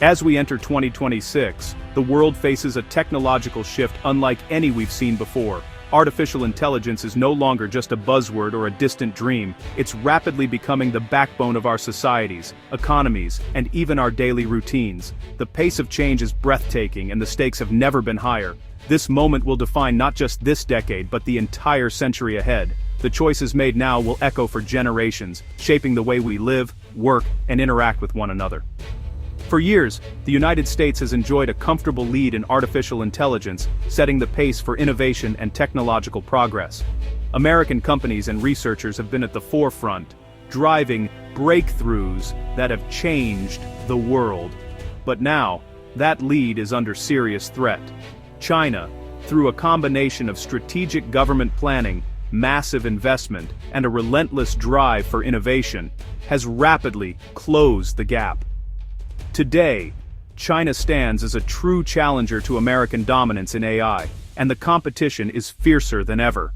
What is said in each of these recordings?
As we enter 2026, the world faces a technological shift unlike any we've seen before. Artificial intelligence is no longer just a buzzword or a distant dream, it's rapidly becoming the backbone of our societies, economies, and even our daily routines. The pace of change is breathtaking and the stakes have never been higher. This moment will define not just this decade but the entire century ahead. The choices made now will echo for generations, shaping the way we live, work, and interact with one another. For years, the United States has enjoyed a comfortable lead in artificial intelligence, setting the pace for innovation and technological progress. American companies and researchers have been at the forefront, driving breakthroughs that have changed the world. But now, that lead is under serious threat. China, through a combination of strategic government planning, massive investment, and a relentless drive for innovation, has rapidly closed the gap. Today, China stands as a true challenger to American dominance in AI, and the competition is fiercer than ever.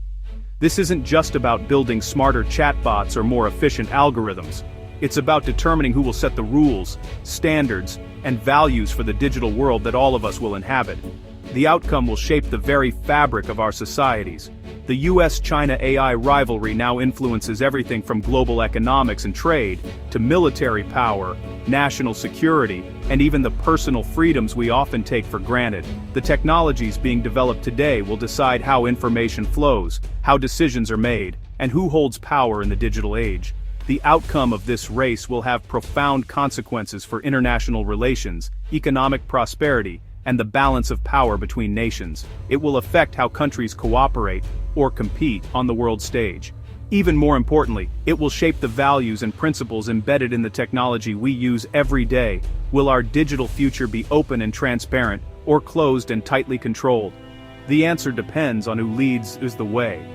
This isn't just about building smarter chatbots or more efficient algorithms. It's about determining who will set the rules, standards, and values for the digital world that all of us will inhabit. The outcome will shape the very fabric of our societies. The US-China AI rivalry now influences everything from global economics and trade, to military power, national security, and even the personal freedoms we often take for granted. The technologies being developed today will decide how information flows, how decisions are made, and who holds power in the digital age. The outcome of this race will have profound consequences for international relations, economic prosperity, and the balance of power between nations. It will affect how countries cooperate or compete on the world stage. Even more importantly, it will shape the values and principles embedded in the technology we use every day. Will our digital future be open and transparent, or closed and tightly controlled? The answer depends on who leads the way.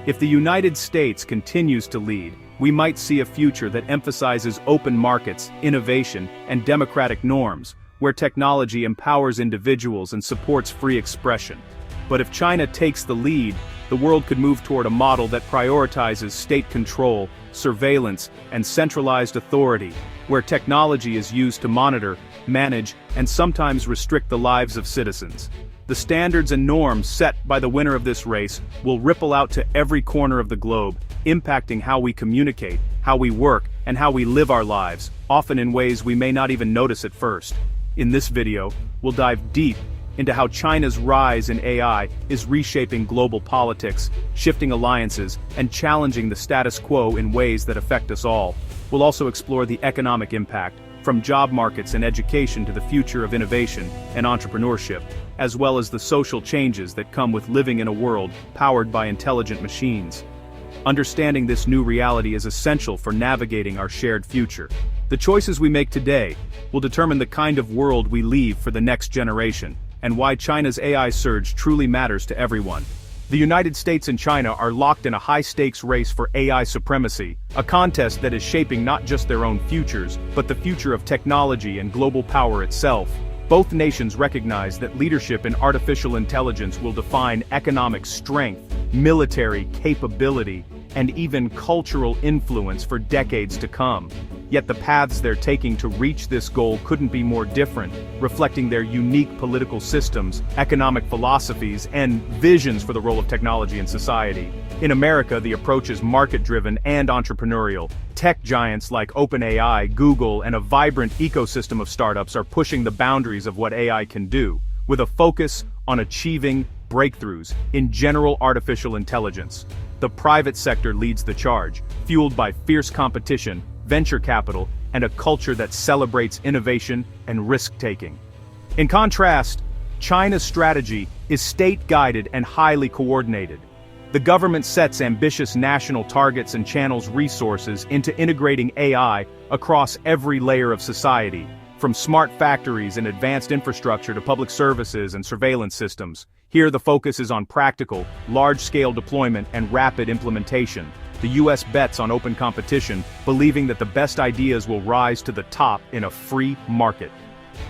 If the United States continues to lead, we might see a future that emphasizes open markets, innovation, and democratic norms, where technology empowers individuals and supports free expression. But if China takes the lead, the world could move toward a model that prioritizes state control, surveillance, and centralized authority, where technology is used to monitor, manage, and sometimes restrict the lives of citizens. The standards and norms set by the winner of this race will ripple out to every corner of the globe, impacting how we communicate, how we work, and how we live our lives, often in ways we may not even notice at first. In this video, we'll dive deep into how China's rise in AI is reshaping global politics, shifting alliances, and challenging the status quo in ways that affect us all. We'll also explore the economic impact, from job markets and education to the future of innovation and entrepreneurship, as well as the social changes that come with living in a world powered by intelligent machines. Understanding this new reality is essential for navigating our shared future. The choices we make today will determine the kind of world we leave for the next generation, and why China's AI surge truly matters to everyone. The United States and China are locked in a high-stakes race for AI supremacy, a contest that is shaping not just their own futures, but the future of technology and global power itself. Both nations recognize that leadership in artificial intelligence will define economic strength, military capability, and even cultural influence for decades to come. Yet the paths they're taking to reach this goal couldn't be more different, reflecting their unique political systems, economic philosophies, and visions for the role of technology in society. In America, the approach is market-driven and entrepreneurial. Tech giants like OpenAI, Google, and a vibrant ecosystem of startups are pushing the boundaries of what AI can do, with a focus on achieving breakthroughs in general artificial intelligence. The private sector leads the charge, fueled by fierce competition, venture capital, and a culture that celebrates innovation and risk-taking. In contrast, China's strategy is state-guided and highly coordinated. The government sets ambitious national targets and channels resources into integrating AI across every layer of society, from smart factories and advanced infrastructure to public services and surveillance systems. Here the focus is on practical, large-scale deployment and rapid implementation. The US bets on open competition, believing that the best ideas will rise to the top in a free market.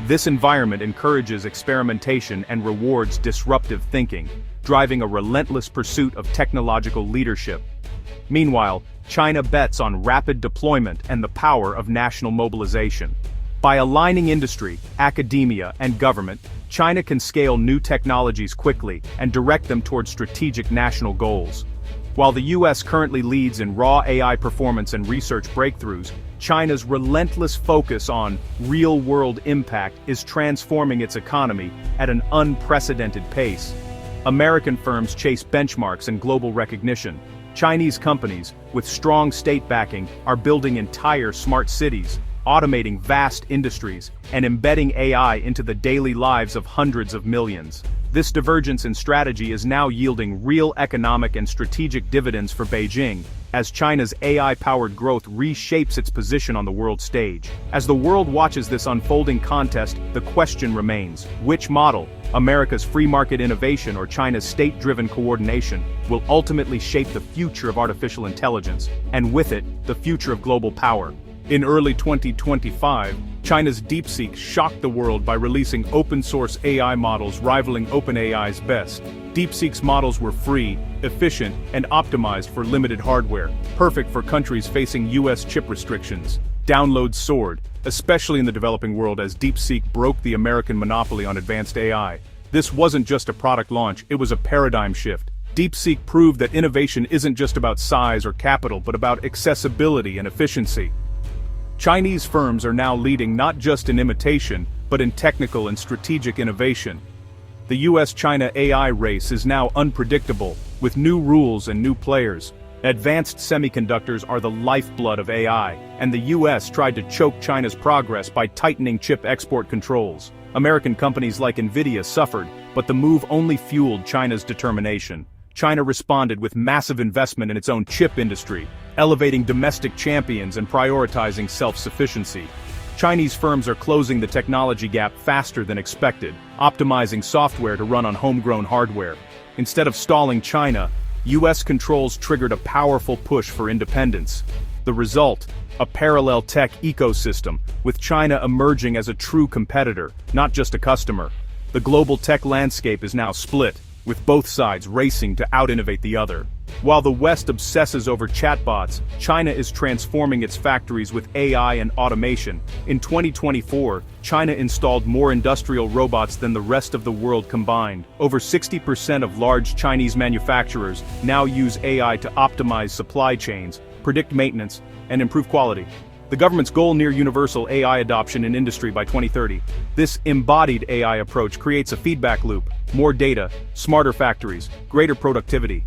This environment encourages experimentation and rewards disruptive thinking, driving a relentless pursuit of technological leadership. Meanwhile, China bets on rapid deployment and the power of national mobilization. By aligning industry, academia, and government, China can scale new technologies quickly and direct them towards strategic national goals. While the US currently leads in raw AI performance and research breakthroughs, China's relentless focus on real-world impact is transforming its economy at an unprecedented pace. American firms chase benchmarks and global recognition. Chinese companies, with strong state backing, are building entire smart cities, automating vast industries, and embedding AI into the daily lives of hundreds of millions. This divergence in strategy is now yielding real economic and strategic dividends for Beijing, as China's AI-powered growth reshapes its position on the world stage. As the world watches this unfolding contest, the question remains: which model, America's free market innovation or China's state-driven coordination, will ultimately shape the future of artificial intelligence, and with it, the future of global power? In early 2025, China's DeepSeek shocked the world by releasing open-source AI models rivaling OpenAI's best. DeepSeek's models were free, efficient, and optimized for limited hardware, perfect for countries facing US chip restrictions. Downloads soared, especially in the developing world, as DeepSeek broke the American monopoly on advanced AI. This wasn't just a product launch, it was a paradigm shift. DeepSeek proved that innovation isn't just about size or capital, but about accessibility and efficiency. Chinese firms are now leading not just in imitation, but in technical and strategic innovation. The US-China AI race is now unpredictable, with new rules and new players. Advanced semiconductors are the lifeblood of AI, and the US tried to choke China's progress by tightening chip export controls. American companies like Nvidia suffered, but the move only fueled China's determination. China responded with massive investment in its own chip industry, elevating domestic champions and prioritizing self-sufficiency. Chinese firms are closing the technology gap faster than expected, optimizing software to run on homegrown hardware. Instead of stalling China, US controls triggered a powerful push for independence. The result: a parallel tech ecosystem, with China emerging as a true competitor, not just a customer. The global tech landscape is now split, with both sides racing to out-innovate the other. While the West obsesses over chatbots, China is transforming its factories with AI and automation. In 2024, China installed more industrial robots than the rest of the world combined. Over 60% of large Chinese manufacturers now use AI to optimize supply chains, predict maintenance, and improve quality. The government's goal: near universal AI adoption in industry by 2030. This embodied AI approach creates a feedback loop: more data, smarter factories, greater productivity.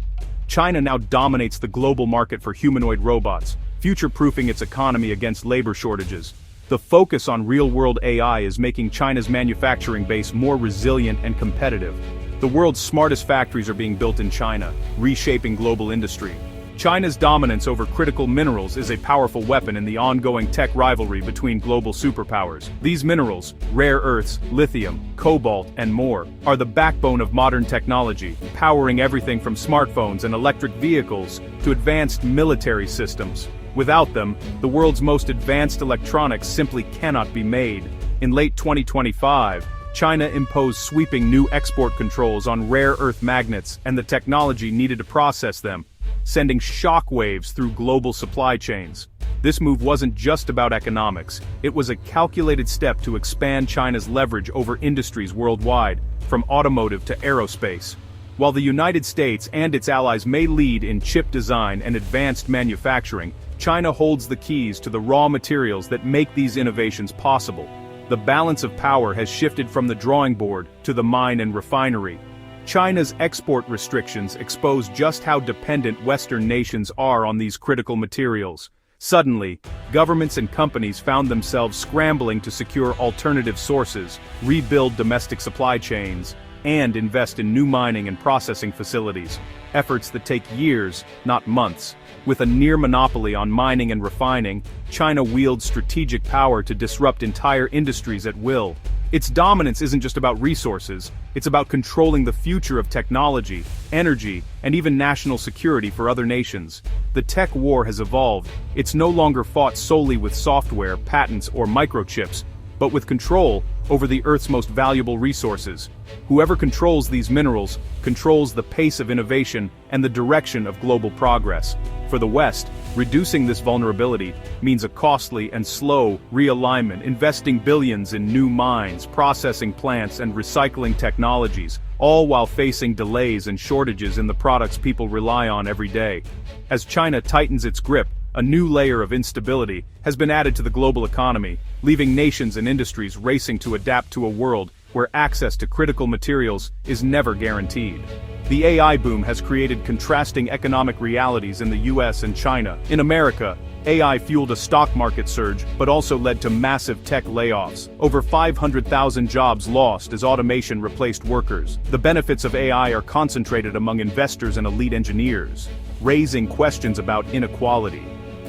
China now dominates the global market for humanoid robots, future-proofing its economy against labor shortages. The focus on real-world AI is making China's manufacturing base more resilient and competitive. The world's smartest factories are being built in China, reshaping global industry. China's dominance over critical minerals is a powerful weapon in the ongoing tech rivalry between global superpowers. These minerals, rare earths, lithium, cobalt, and more, are the backbone of modern technology, powering everything from smartphones and electric vehicles to advanced military systems. Without them, the world's most advanced electronics simply cannot be made. In late 2025, China imposed sweeping new export controls on rare earth magnets and the technology needed to process them, sending shockwaves through global supply chains. This move wasn't just about economics, it was a calculated step to expand China's leverage over industries worldwide, from automotive to aerospace. While the United States and its allies may lead in chip design and advanced manufacturing, China holds the keys to the raw materials that make these innovations possible. The balance of power has shifted from the drawing board to the mine and refinery. China's export restrictions expose just how dependent Western nations are on these critical materials. Suddenly, governments and companies found themselves scrambling to secure alternative sources, rebuild domestic supply chains, and invest in new mining and processing facilities. Efforts that take years, not months. With a near monopoly on mining and refining, China wields strategic power to disrupt entire industries at will. Its dominance isn't just about resources, it's about controlling the future of technology, energy, and even national security for other nations. The tech war has evolved. It's no longer fought solely with software, patents, or microchips. but with control over the Earth's most valuable resources. Whoever controls these minerals controls the pace of innovation and the direction of global progress. For the West, reducing this vulnerability means a costly and slow realignment, investing billions in new mines, processing plants, and recycling technologies, all while facing delays and shortages in the products people rely on every day. As China tightens its grip, a new layer of instability has been added to the global economy, leaving nations and industries racing to adapt to a world where access to critical materials is never guaranteed. The AI boom has created contrasting economic realities in the US and China. In America, AI fueled a stock market surge, but also led to massive tech layoffs. Over 500,000 jobs lost as automation replaced workers. The benefits of AI are concentrated among investors and elite engineers, raising questions about inequality.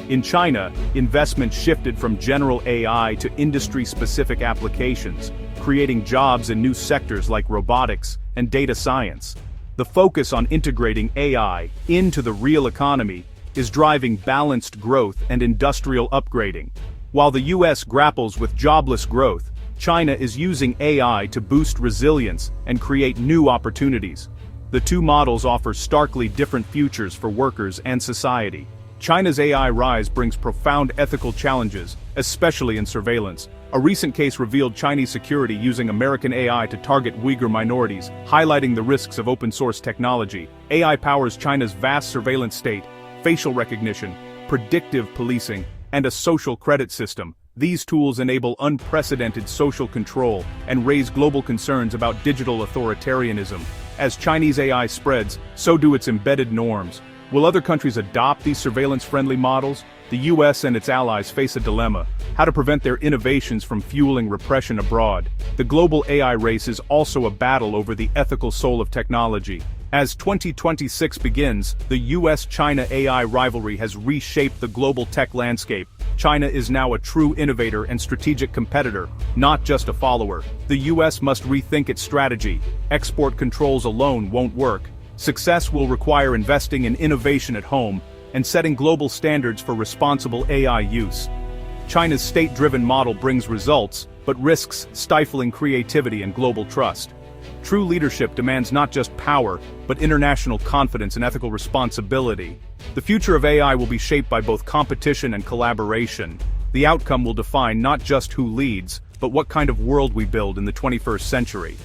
In China, investment shifted from general AI to industry-specific applications, creating jobs in new sectors like robotics and data science. The focus on integrating AI into the real economy is driving balanced growth and industrial upgrading. While the US grapples with jobless growth, China is using AI to boost resilience and create new opportunities. The two models offer starkly different futures for workers and society. China's AI rise brings profound ethical challenges, especially in surveillance. A recent case revealed Chinese security using American AI to target Uyghur minorities, highlighting the risks of open-source technology. AI powers China's vast surveillance state, facial recognition, predictive policing, and a social credit system. These tools enable unprecedented social control and raise global concerns about digital authoritarianism. As Chinese AI spreads, so do its embedded norms. Will other countries adopt these surveillance-friendly models? The US and its allies face a dilemma: how to prevent their innovations from fueling repression abroad. The global AI race is also a battle over the ethical soul of technology. As 2026 begins, the US-China AI rivalry has reshaped the global tech landscape. China is now a true innovator and strategic competitor, not just a follower. The US must rethink its strategy. Export controls alone won't work. Success will require investing in innovation at home and setting global standards for responsible AI use. China's state-driven model brings results, but risks stifling creativity and global trust. True leadership demands not just power, but international confidence and ethical responsibility. The future of AI will be shaped by both competition and collaboration. The outcome will define not just who leads, but what kind of world we build in the 21st century.